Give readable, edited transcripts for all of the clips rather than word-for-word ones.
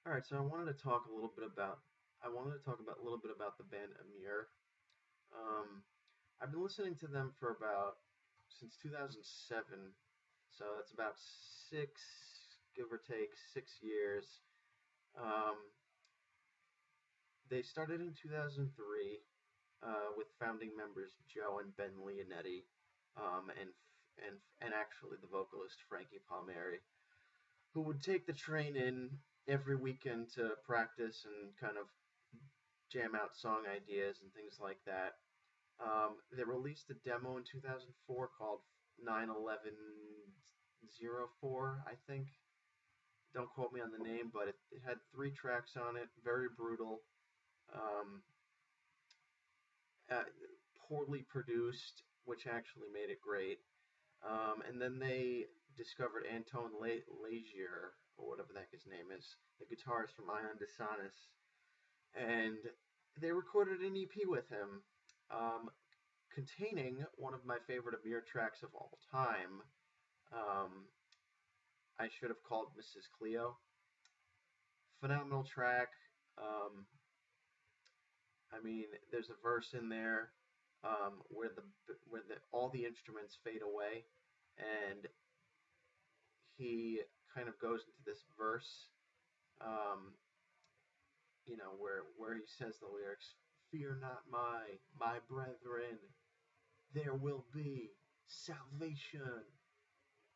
All right, so I wanted to talk about a little bit about the band Emmure. Um, I've been listening to them for about since 2007, so that's about give or take, 6 years. Um, they started in 2003 with founding members Joe and Ben Leonetti, and actually the vocalist Frankie Palmieri, who would take the train in every weekend to practice and kind of jam out song ideas and things like that. They released a demo in 2004 called 91104, I think. Don't quote me on the name, but it had 3 tracks on it, very brutal, um, uh, poorly produced, which actually made it great. And then they discovered Anton Lagier, or whatever the heck his name is, the guitarist from Ion Dishonus, and they recorded an EP with him, um, containing one of my favorite Amir tracks of all time. Um, I should have called Mrs. Cleo. Phenomenal track. Um, I mean, there's a verse in there where all the instruments fade away, and he kind of goes into this verse, um, where he says the lyrics, "Fear not, my brethren, there will be salvation."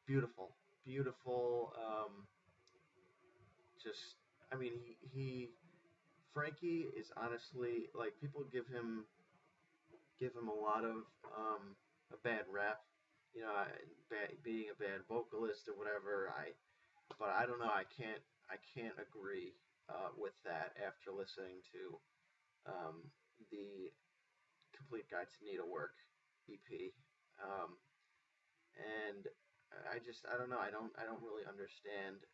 Beautiful, beautiful. Just, I mean, he Frankie is honestly, like, people give him a lot of a bad rap, being a bad vocalist or whatever. But I don't know. I can't agree with that after listening to um, the Complete Guide to Needlework EP. Um, and I don't know. I don't really understand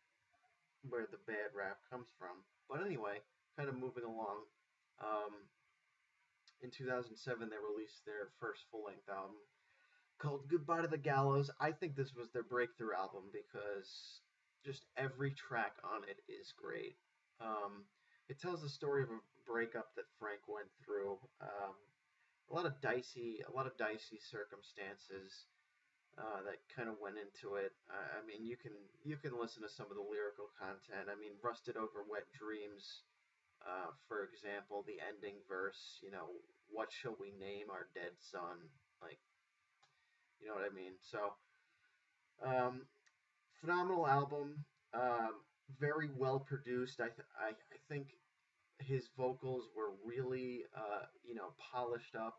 where the bad rap comes from. But anyway, kind of moving along. Um, in 2007, they released their first full-length album called "Goodbye to the Gallows." I think this was their breakthrough album because just every track on it is great. Um, it tells the story of a breakup that Frank went through. A lot of dicey circumstances that kind of went into it. I mean, you can listen to some of the lyrical content. I mean, "Rusted Over Wet Dreams," for example, the ending verse. What shall we name our dead son? Like, you know what I mean? So, um, phenomenal album. Very well produced. I think his vocals were really polished up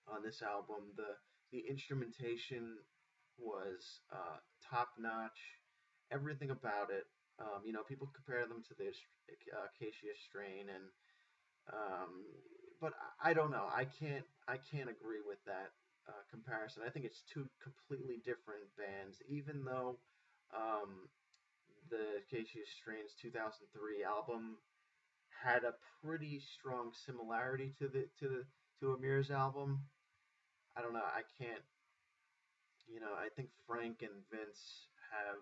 on this album. The instrumentation was top notch. Everything about it. People compare them to the Acacia Strain, and um, but I don't know. I can't agree with that comparison. I think it's two completely different bands. Even though um, the Acacia Strain's 2003 album had a pretty strong similarity to Amir's album, I don't know. I can't. I think Frank and Vince have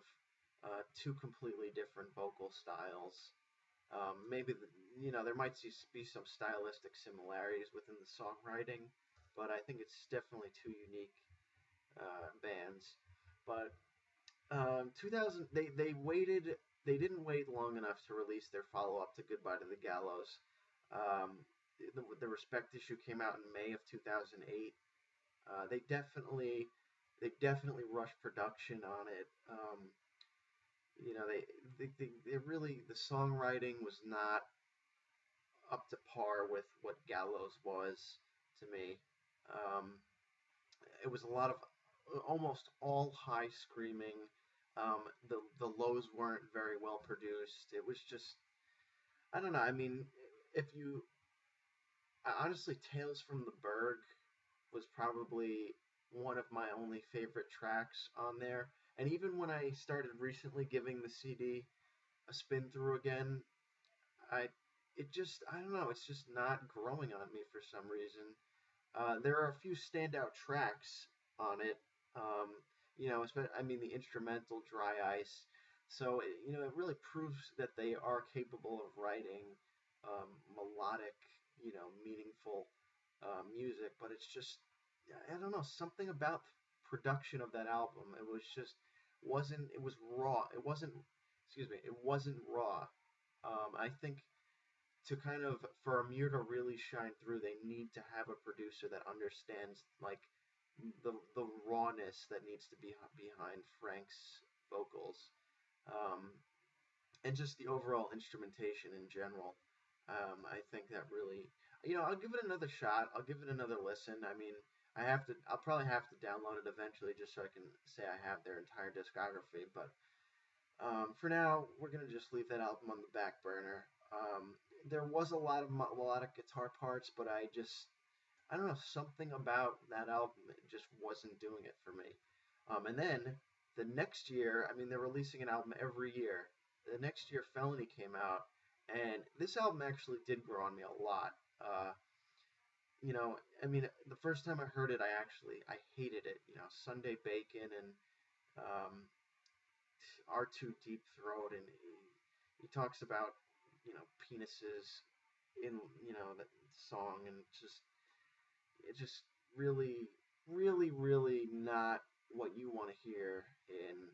two completely different vocal styles. Maybe there might be some stylistic similarities within the songwriting, but I think it's definitely two unique bands. But 2000, they didn't wait long enough to release their follow up to Goodbye to the Gallows. Um, the Respect issue came out in May of 2008. Uh, they definitely they definitely rushed production on it. They really, the songwriting was not up to par with what Gallows was to me. Um, it was a lot of almost all high screaming. The lows weren't very well produced. It was just, I don't know. I mean, if you honestly, Tales from the Berg was probably one of my only favorite tracks on there. And even when I started recently giving the CD a spin through again, I I don't know, it's just not growing on me for some reason. There are a few standout tracks on it. I mean, the instrumental "Dry Ice," So it really proves that they are capable of writing melodic, meaningful music. But it's just, I don't know, something about the production of that album. It was just wasn't. It was raw. It wasn't. Excuse me. It wasn't raw. I think to kind of for Emmure to really shine through, they need to have a producer that understands like the rawness that needs to be behind Frank's vocals, um, and just the overall instrumentation in general. I think that really, I'll give it another shot. I'll give it another listen. I mean, I'll probably have to download it eventually just so I can say I have their entire discography. But for now, we're gonna just leave that album on the back burner. There was a lot of melodic guitar parts, but I don't know, something about that album just wasn't doing it for me. And then the next year, I mean, they're releasing an album every year. The next year, Felony came out, and this album actually did grow on me a lot. I mean, the first time I heard it, I hated it. Sunday Bacon and R2 Deep Throat, and he talks about penises in that song, and it's just really, really, really not what you want to hear in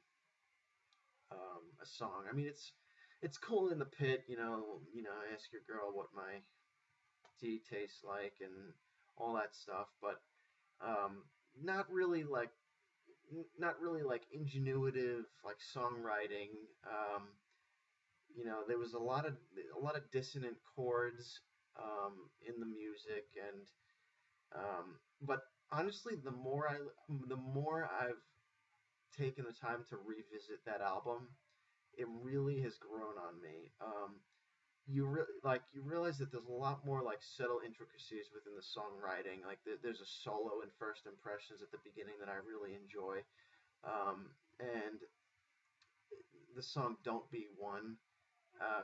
a song. I mean, it's cool in the pit, ask your girl what my tea tastes like and all that stuff, but um, not really like not really like ingenuitive like songwriting. There was a lot of dissonant chords in the music, and but honestly, the more I've taken the time to revisit that album, it really has grown on me. You realize that there's a lot more like subtle intricacies within the songwriting. Like there's a solo in First Impressions at the beginning that I really enjoy, and the song "Don't Be One."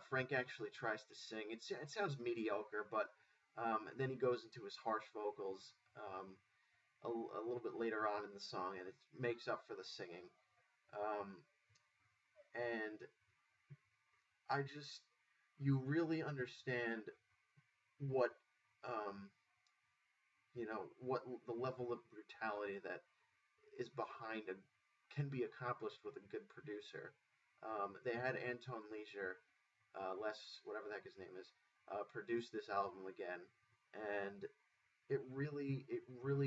Frank actually tries to sing. It sounds mediocre, but then he goes into his harsh vocals a little bit later on in the song, and it makes up for the singing. Um, and I just, you really understand what, um, what the level of brutality that is behind a can be accomplished with a good producer. They had Anton Leisure, whatever the heck his name is, produce this album again, and it really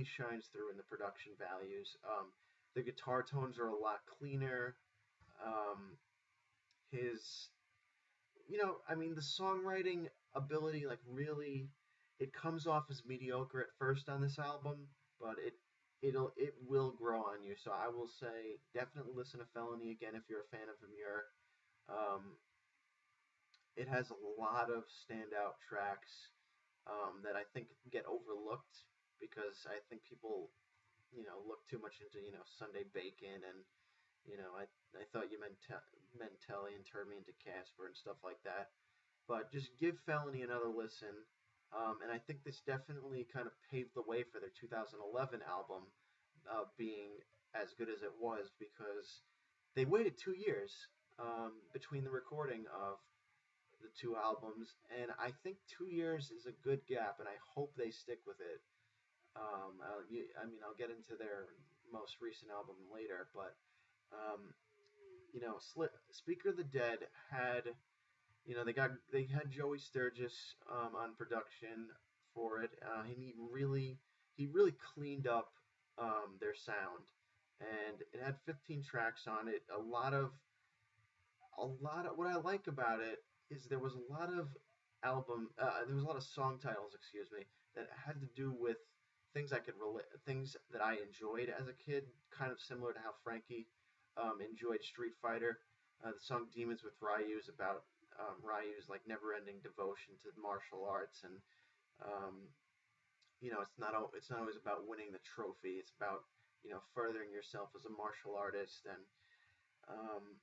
shines through in the production values. The guitar tones are a lot cleaner. Um, his I mean, the songwriting ability, like, really, it comes off as mediocre at first on this album, but it will grow on you. So I will say, definitely listen to Felony again if you're a fan of Emmure. Um, it has a lot of standout tracks that I think get overlooked because I think people, look too much into, Sunday Bacon and, I thought you meant Telly and turned me into Casper and stuff like that. But just give Felony another listen. And I think this definitely kind of paved the way for their 2011 album being as good as it was because they waited 2 years between the recording of the two albums, and I think 2 years is a good gap, and I hope they stick with it. I mean, I'll get into their most recent album later, but um, Speaker of the Dead had, they had Joey Sturgis on production for it, and he really cleaned up their sound, and it had 15 tracks on it. A lot of what I like about it is there was a lot of song titles, excuse me, that had to do with things that I enjoyed as a kid, kind of similar to how Frankie enjoyed Street Fighter. The song "Demons with Ryu" is about Ryu's like never-ending devotion to martial arts, and um, it's not always about winning the trophy. It's about furthering yourself as a martial artist, and um,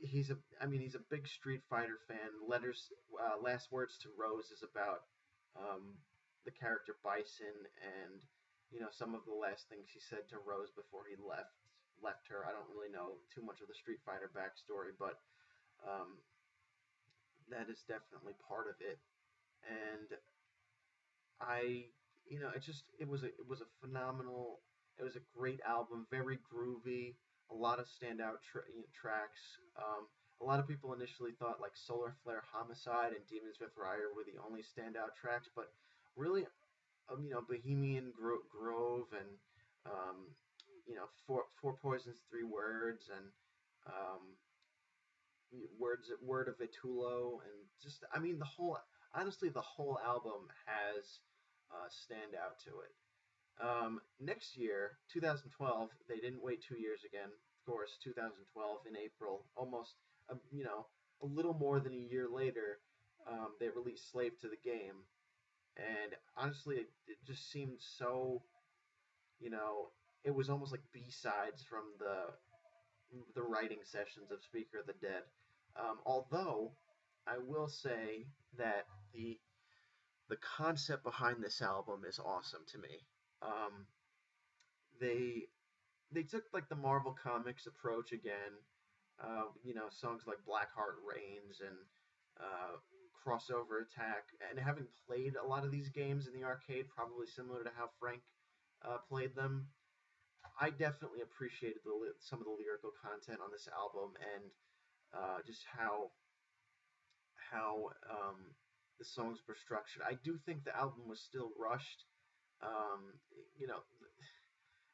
he's a big Street Fighter fan. Last Words to Rose is about the character Bison, and some of the last things he said to Rose before he left left her. I don't really know too much of the Street Fighter backstory, but um, that is definitely part of it. And I, it was a phenomenal, it was a great album, very groovy, a lot of standout tracks. A lot of people initially thought like Solar Flare, Homicide, and Demons with Raya were the only standout tracks, but really, Bohemian Grove and um, Four Poisons, Three Words, and um, Word of Vitulo, and just I mean the whole honestly the whole album has standout to it. Next year, 2012, they didn't wait 2 years again. Of course, 2012 in April, almost a little more than a year later, they released Slave to the Game, and honestly, it just seemed so you know it was almost like B-sides from the writing sessions of Speaker of the Dead. Although I will say that the concept behind this album is awesome to me. Um, they they took like the Marvel Comics approach again. Songs like Blackheart Reigns and uh, Crossover Attack, and having played a lot of these games in the arcade, probably similar to how Frank played them, I definitely appreciated some of the lyrical content on this album and just how the songs were structured. I do think the album was still rushed. Um, you know,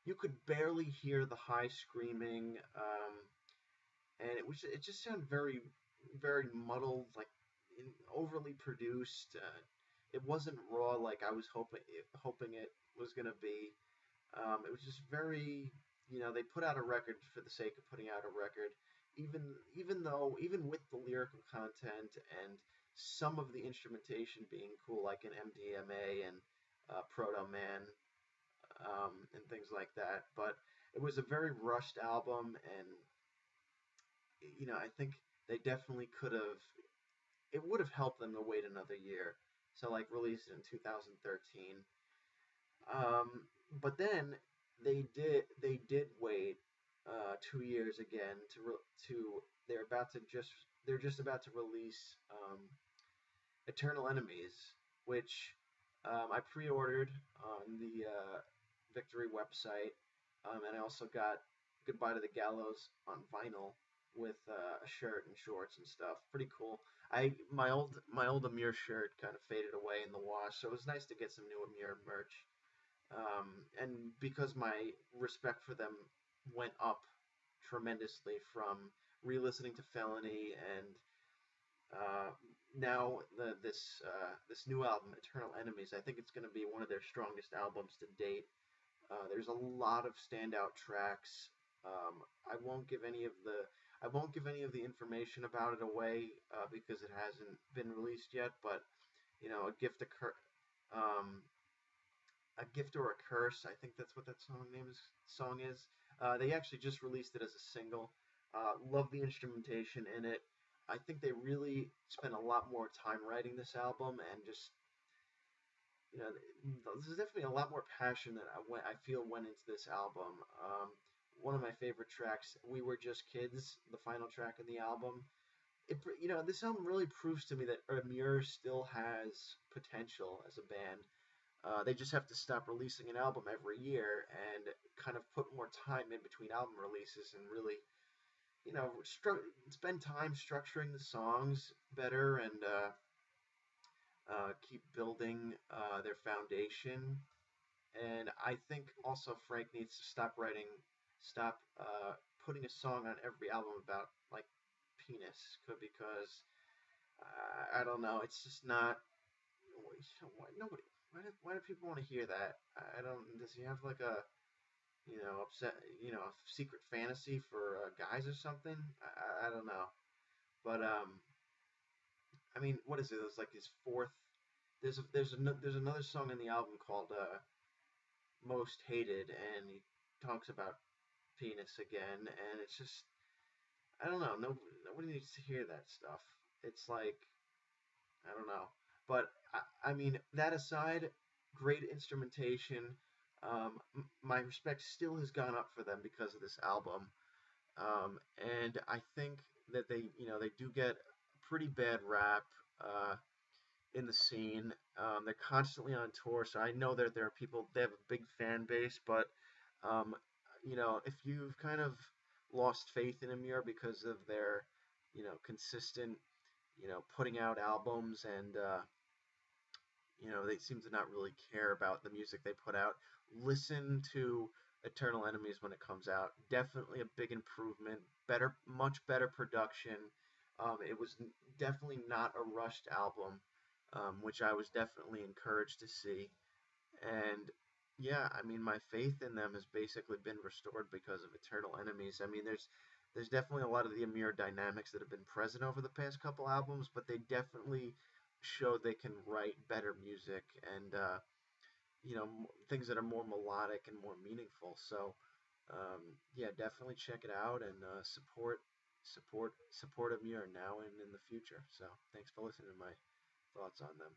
you could barely hear the high screaming, and it just sounded very very muddled, like overly produced. It wasn't raw like I was hoping it was gonna be. It was just very, they put out a record for the sake of putting out a record, even with the lyrical content and some of the instrumentation being cool, like in MDMA and Proto Man, and things like that. But it was a very rushed album, and I think they definitely could have. It would have helped them to wait another year, so like release it in 2013. Um, but then they did wait 2 years again to they're just about to release Eternal Enemies, which I pre-ordered on the Victory website, and I also got Goodbye to the Gallows on vinyl with a shirt and shorts and stuff. Pretty cool. My old Emmure shirt kind of faded away in the wash, so it was nice to get some new Emmure merch. And because my respect for them went up tremendously from re-listening to Felony and uh, now this new album, Eternal Enemies, I think it's going to be one of their strongest albums to date. There's a lot of standout tracks. I won't give any of the information about it away because it hasn't been released yet. But a gift occur. Um, a Gift or a Curse. I think that's what that song is. They actually just released it as a single. Love the instrumentation in it. I think they really spent a lot more time writing this album, and just there's definitely a lot more passion that I feel went into this album. One of my favorite tracks, "We Were Just Kids," the final track in the album. This album really proves to me that Emmure still has potential as a band. They just have to stop releasing an album every year and kind of put more time in between album releases and really, spend time structuring the songs better and keep building their foundation. And I think also Frank needs to stop putting a song on every album about like penis, because I don't know, it's just not. Nobody. Why do people want to hear that? I don't. Does he have like a upset a secret fantasy for guys or something? I don't know. But I mean, what is it? It was like his fourth. There's another song in the album called Most Hated, and he talks about penis again, and it's just I don't know. Nobody needs to hear that stuff. It's like I don't know. But I mean, that aside, great instrumentation. My respect still has gone up for them because of this album. And I think that they do get pretty bad rap uh, in the scene. They're constantly on tour, so I know that there are people, they have a big fan base, but, um, if you've kind of lost faith in Emmure because of their, consistent, putting out albums and, they seem to not really care about the music they put out. Listen to Eternal Enemies when it comes out. Definitely a big improvement. Better, much better production. It was definitely not a rushed album, which I was definitely encouraged to see. And yeah, I mean, my faith in them has basically been restored because of Eternal Enemies. I mean, there's definitely a lot of the Amir dynamics that have been present over the past couple albums, but they definitely show they can write better music and things that are more melodic and more meaningful. So yeah, definitely check it out and support Amir now and in the future. So thanks for listening to my thoughts on them.